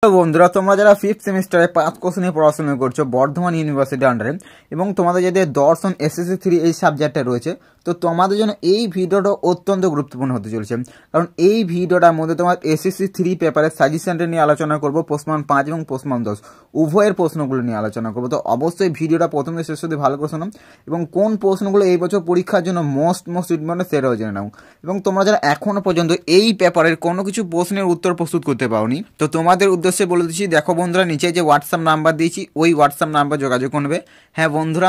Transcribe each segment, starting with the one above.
তো বন্ধুরা, তোমরা যারা 5th সেমিস্টারে 5 কোর্স নিয়ে পড়াশোনা করছো বর্ধমান ইউনিভার্সিটির আন্ডারে এবং তোমাদের যাদের দর্শন এসএসসি 3 এই সাবজেক্টটা রয়েছে, তো তোমাদের জন্য এই ভিডিওটা অত্যন্ত গুরুত্বপূর্ণ হতে চলেছে। কারণ এই ভিডিওটার মধ্যে তোমার এসএসসি 3 পেপারের সাজেশনটা নিয়ে আলোচনা করবো, প্রশ্নমান 5 এবং প্রশ্নমান 10 উভয়ের প্রশ্নগুলো নিয়ে আলোচনা করবো। তো অবশ্যই ভিডিওটা প্রথম থেকে শেষ অবধি ভালো করে শোনো এবং কোন প্রশ্নগুলো এই বছর পরীক্ষার জন্য মোস্ট ইম্পর্টেন্ট সেটাও জেনে নাও। এবং তোমরা যারা এখনো পর্যন্ত এই পেপারের কোনো কিছু প্রশ্নের উত্তর প্রস্তুত করতে পারোনি, তো তোমাদের উদ্দেশ্যে বলে দিচ্ছি, দেখো বন্ধুরা, নিচে যে হোয়াটসঅ্যাপ নাম্বার দিয়েছি ওই হোয়াটসঅ্যাপ নাম্বার যোগাযোগ করবে। হ্যাঁ বন্ধুরা,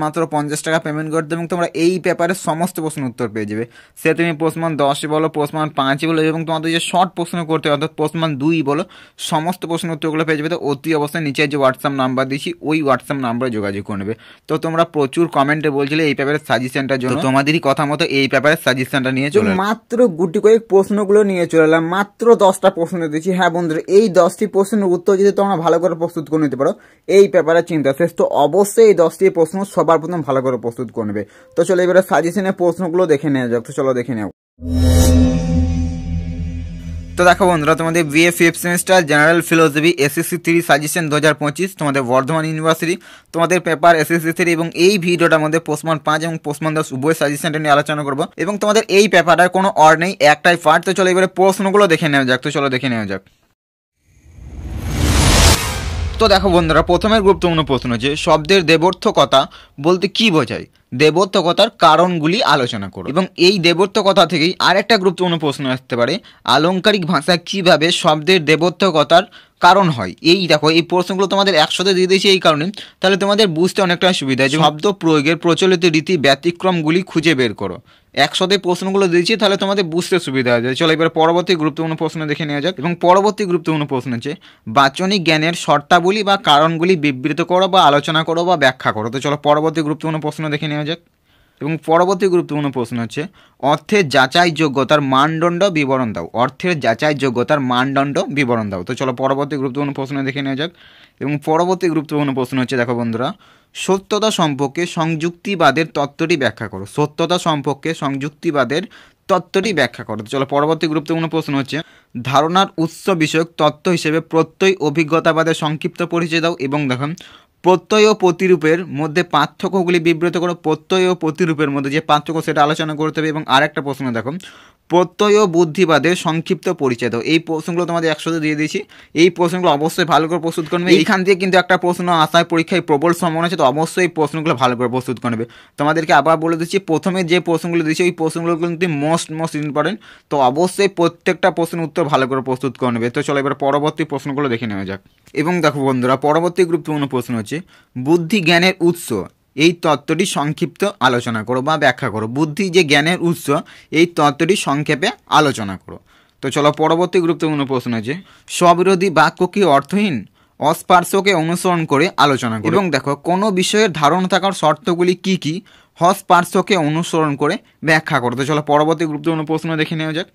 মাত্র 50 টাকা পেমেন্ট করতে এবং তোমরা এই পেপারের সমস্ত প্রশ্নের উত্তর পেয়ে যাবে। সে তুমি প্রশ্নমান 10 বলো, প্রশ্নমান 5 বলো এবং তোমাদের যে শর্ট প্রশ্ন করতে অর্থাৎ প্রশ্নমান 2 বলো, সমস্ত প্রশ্নের উত্তরগুলো পেয়ে যাবে। তো অতি অবস্থায় নিচে যে হোয়াটসঅ্যাপ নাম্বার দিয়েছি ওই হোয়াটসঅ্যাপ নাম্বারে যোগাযোগ করবে। তো তোমরা প্রচুর কমেন্টে বলছিলে এই পেপারের সাজেশনটার জন্য, তোমাদেরই কথা মতো এই পেপারের সাজেশনটা নিয়ে চলে মাত্র গুটি কয়েক প্রশ্নগুলো নিয়ে চলে এলাম। মাত্র 10টা প্রশ্ন দিয়েছি। হ্যাঁ বন্ধুরা, এই 10টি প্রশ্নের উত্তর যদি তোমরা ভালো করে প্রস্তুত করে নিতে পারো, এই পেপারের চিন্তা শেষ। তো অবশ্যই এই 10টি প্রশ্ন সবার প্রথম ভালো করে প্রস্তুত করে নেবে। তো চলো এবারে সাজেশনের প্রশ্নগুলো দেখে নেওয়া যাক। তো চলো দেখে নেও। তো দেখো বন্ধুরা, তোমাদের BA 5th semester general philosophy SSC 3 suggestion 2025 তোমাদের বর্ধমান ইউনিভার্সিটি, তোমাদের পেপার এসএসসি 3 এবং এই ভিডিওটার মধ্যে প্রশ্নমান 5 এবং প্রশ্নমান 10 উভয় সাজেশনটা নিয়ে আলোচনা করবো এবং তোমাদের এই পেপারটার কোনো অর নেই, একটাই পার্ট। তো চলো এবারে প্রশ্নগুলো দেখে নেওয়া যাক। তো চলো দেখে নেওয়া যাক। তো দেখো বন্ধুরা, প্রথমের গুরুত্বপূর্ণ প্রশ্ন হচ্ছে শব্দের দেবর্থকতা বলতে কি বোঝায়, দেবর্থকতার কারণগুলি আলোচনা করো। এবং এই দেবর্থকতা থেকেই আরেকটা গুরুত্বপূর্ণ প্রশ্ন আসতে পারে, আলংকারিক ভাষা কিভাবে শব্দের দেবর্থকতার কারণ হয়। এই দেখো, এই প্রশ্নগুলো তোমাদের একসাথে দিয়ে দিয়েছি এই কারণে, তাহলে তোমাদের বুঝতে অনেকটা সুবিধা হয়। শব্দ প্রয়োগের প্রচলিত রীতি ব্যতিক্রমগুলি খুঁজে বের করো। একসাথে প্রশ্নগুলো দিয়েছি, তাহলে তোমাদের বুঝতে সুবিধা হয়ে যায়। চলো এবার পরবর্তী গুরুত্বপূর্ণ প্রশ্ন দেখে নেওয়া যাক। এবং পরবর্তী গুরুত্বপূর্ণ প্রশ্ন হচ্ছে বাচনিক জ্ঞানের শর্তাবলী বা কারণগুলি বিবৃত করো বা আলোচনা করো বা ব্যাখ্যা করো। তো চলো পরবর্তী গুরুত্বপূর্ণ প্রশ্ন দেখে নেওয়া যাক। এবং পরবর্তী গুরুত্বপূর্ণ প্রশ্ন হচ্ছে অর্থের যাচাই যোগ্যতার মানদণ্ড বিবরণ দাও। অর্থের যাচাই যোগ্যতার মানদণ্ড বিবরণ দাও। তো চলো পরবর্তী গুরুত্বপূর্ণ প্রশ্ন দেখে নেওয়া যাক। এবং পরবর্তী গুরুত্বপূর্ণ প্রশ্ন হচ্ছে, দেখো বন্ধুরা, সত্যতা সম্পর্কে সংযুক্তিবাদের তত্ত্বটি ব্যাখ্যা করো। সত্যতা সম্পর্কে সংযুক্তিবাদের তত্ত্বটি ব্যাখ্যা করো। তো চলো পরবর্তী গুরুত্বপূর্ণ প্রশ্ন হচ্ছে ধারণার উৎস বিষয়ক তত্ত্ব হিসেবে প্রত্যয় অভিজ্ঞতাবাদের সংক্ষিপ্ত পরিচয় দাও। এবং দেখো, প্রত্যয় ও প্রতিরূপের মধ্যে পার্থক্যগুলি বিবৃত করো। প্রত্যয় ও প্রতিরূপের মধ্যে যে পার্থক্য সেটা আলোচনা করতে হবে। এবং আরেকটা প্রশ্ন দেখো, প্রত্যয় ও বুদ্ধিবাদের সংক্ষিপ্ত পরিচয় দাও। এই প্রশ্নগুলো তোমাদের একসাথে দিয়ে দিয়েছি। এই প্রশ্নগুলো অবশ্যই ভালো করে প্রস্তুত করবে। এইখান থেকে কিন্তু একটা প্রশ্ন আসার পরীক্ষায় প্রবল সম্ভাবনা আছে, তো অবশ্যই এই প্রশ্নগুলো ভালো করে প্রস্তুত করবে। তোমাদেরকে আবার বলে দিচ্ছি, প্রথমে যে প্রশ্নগুলো দিয়েছি ওই প্রশ্নগুলো কিন্তু মোস্ট ইম্পর্টেন্ট, তো অবশ্যই প্রত্যেকটা প্রশ্নের উত্তর ভালো করে প্রস্তুত করে নেবে। তো চলো এবার পরবর্তী প্রশ্নগুলো দেখে নেওয়া যাক। এবং দেখো বন্ধুরা, পরবর্তী গুরুত্বপূর্ণ প্রশ্ন হচ্ছে বুদ্ধি জ্ঞানের উৎস, এই তত্ত্বটি সংক্ষিপ্ত আলোচনা করো বা ব্যাখ্যা করো। বুদ্ধি যে জ্ঞানের উৎস, এই তত্ত্বটি সংক্ষেপে আলোচনা করো। তো চলো পরবর্তী গুরুত্বপূর্ণ প্রশ্ন হচ্ছে স্ববিরোধী বাক্য কি অর্থহীন, অস্পার্শকে অনুসরণ করে আলোচনা করো। এবং দেখো, কোনো বিষয়ের ধারণা থাকার শর্তগুলি কি কি, হস্পার্শকে অনুসরণ করে ব্যাখ্যা করো। তো চলো পরবর্তী গুরুত্বপূর্ণ প্রশ্ন দেখে নেওয়া যাক।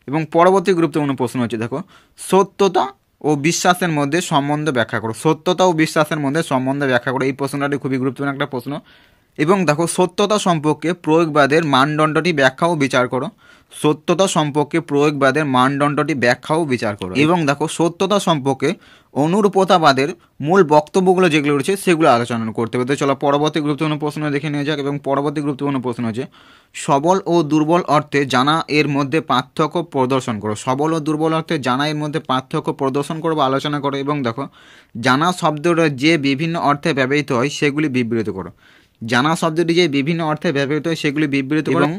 এবং পরবর্তী গুরুত্বপূর্ণ প্রশ্ন হচ্ছে, দেখো, সত্যতা ও বিশ্বাসের মধ্যে সম্বন্ধ ব্যাখ্যা করো। সত্যতা ও বিশ্বাসের মধ্যে সম্বন্ধ ব্যাখ্যা করো। এই প্রশ্নটি খুবই গুরুত্বপূর্ণ একটা প্রশ্ন। এবং দেখো, সত্যতা সম্পর্কে প্রয়োগবাদের মানদণ্ডটি ব্যাখ্যা ও বিচার করো। সত্যতা সম্পর্কে প্রয়োগবাদের মানদণ্ডটি ব্যাখ্যা ও বিচার করো। এবং দেখো, সত্যতা সম্পর্কে অনুরূপতাবাদের মূল বক্তব্যগুলো যেগুলো রয়েছে সেগুলো আলোচনা করতে হবে। তো চলো পরবর্তী গুরুত্বপূর্ণ প্রশ্ন দেখে নেওয়া যাক। এবং পরবর্তী গুরুত্বপূর্ণ প্রশ্ন হচ্ছে সবল ও দুর্বল অর্থে জানা এর মধ্যে পার্থক্য প্রদর্শন করো। সবল ও দুর্বল অর্থে জানা এর মধ্যে পার্থক্য প্রদর্শন করো বা আলোচনা করো। এবং দেখো, জানা শব্দটা যে বিভিন্ন অর্থে ব্যবহৃত হয় সেগুলি বিবৃত করো। জানা শব্দটি যে বিভিন্ন অর্থে ব্যবহৃত হয় সেগুলি বিবৃত করো। এবং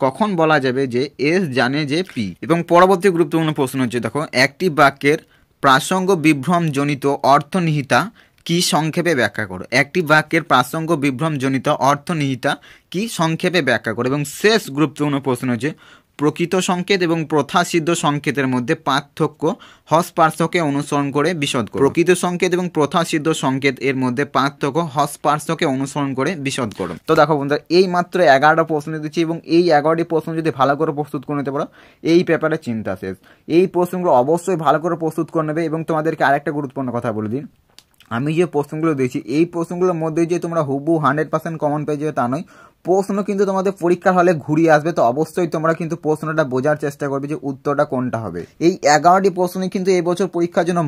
কখন বলা যাবে যে এস জানে যে পি। এবং পরবর্তী গুরুত্বপূর্ণ প্রশ্ন হচ্ছে, দেখো, একটি বাক্যের প্রাসঙ্গ বিভ্রমজনিত অর্থনিহিতা কি সংক্ষেপে ব্যাখ্যা করো। একটি বাক্যের প্রাসঙ্গ বিভ্রমজনিত অর্থনিহিতা কি সংক্ষেপে ব্যাখ্যা করো। এবং শেষ গুরুত্বপূর্ণ প্রশ্ন হচ্ছে প্রকৃত সংকেত এবং প্রথাসিদ্ধ সংকেতের মধ্যে পার্থক্য হস্পার্শকে অনুসরণ করে বিশদ করো। প্রকৃত সংকেত এবং প্রথাসিদ্ধ সংকেত এর মধ্যে পার্থক্য হস্পার্শকে অনুসরণ করে বিশদ করো। তো দেখো বন্ধুরা, এই মাত্র 11টা প্রশ্ন দিচ্ছি এবং এই 11টি প্রশ্ন যদি ভালো করে প্রস্তুত করে নিতে পারো, এই পেপারে চিন্তা শেষ। এই প্রশ্নগুলো অবশ্যই ভালো করে প্রস্তুত করে নেবে। এবং তোমাদেরকে আরেকটা গুরুত্বপূর্ণ কথা বলে দিই, আমি যে প্রশ্নগুলো দিয়েছি এই প্রশ্নগুলোর মধ্যে যে তোমরা হুবহু 100% কমন পেয়ে যাবে তা নয়। প্রশ্ন কিন্তু তোমাদের পরীক্ষার হলে ঘুরিয়ে আসবে, তো অবশ্যই তোমরা কিন্তু প্রশ্নটা বোঝার চেষ্টা করবে যে উত্তরটা কোনটা হবে। এই 11টি প্রশ্নই কিন্তু এই বছর পরীক্ষার জন্য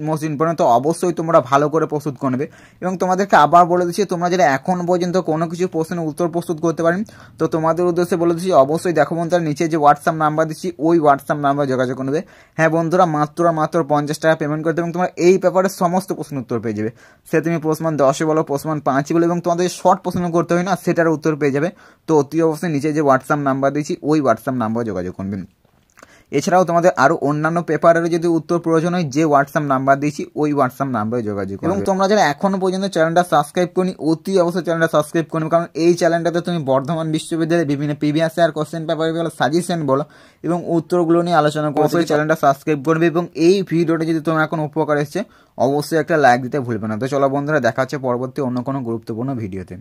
মোস্ট ইম্পর্টেন্ট, তো অবশ্যই তোমরা ভালো করে প্রস্তুত করবে। এবং তোমাদেরকে আবার বলে দিচ্ছি, তোমরা যারা এখন পর্যন্ত কোনো কিছু প্রশ্নের উত্তর প্রস্তুত করতে পারেন, তো তোমাদের উদ্দেশ্যে বলে দিচ্ছি অবশ্যই দেখো বন্ধুরা নিচে যে হোয়াটসঅ্যাপ নাম্বার দিচ্ছি ওই হোয়াটসঅ্যাপ নাম্বার যোগাযোগ করবে। হ্যাঁ বন্ধুরা, মাত্র 50 টাকা পেমেন্ট করতে এবং তোমরা এই পেপারের সমস্ত প্রশ্ন উত্তর পেয়ে যাবে। সে তুমি প্রশ্ন 10 বলো, প্রশ্ন 5 বলো, এবং তোমাদের শর্ট প্রশ্ন করতে হয় না সেটার উত্তর পেয়ে যাবে। তো অতি অবশ্যই নিচে যে হোয়াটসঅ্যাপ নাম্বার দিচ্ছি ওই হোয়াটসঅ্যাপ নাম্বার যোগাযোগ করবেন। এছাড়াও তোমাদের আরও অন্যান্য পেপারেরও যদি উত্তর প্রয়োজন হয় যে হোয়াটসঅ্যাপ নাম্বার দিয়েছি ওই হোয়াটসঅ্যাপ নাম্বারে যোগাযোগ করবে। এবং তোমরা যারা এখনো পর্যন্ত চ্যানেলটা সাবস্ক্রাইব করনি অতি অবশ্যই চ্যানেলটা সাবস্ক্রাইব করবে, কারণ এই চ্যানেলটাতে তুমি বর্ধমান বিশ্ববিদ্যালয়ের বিভিন্ন প্রিভিয়াস ইয়ার কোশ্চেন পেপার বলো, সাজেশন বলো এবং উত্তরগুলো নিয়ে আলোচনা করবে। অবশ্যই চ্যানেলটা সাবস্ক্রাইব করবে এবং এই ভিডিওটা যদি তোমার এখন উপকার এসেছে অবশ্যই একটা লাইক দিতে ভুলবে না। তো চলো বন্ধুরা, দেখা হচ্ছে পরবর্তী অন্য কোনো গুরুত্বপূর্ণ ভিডিওতে।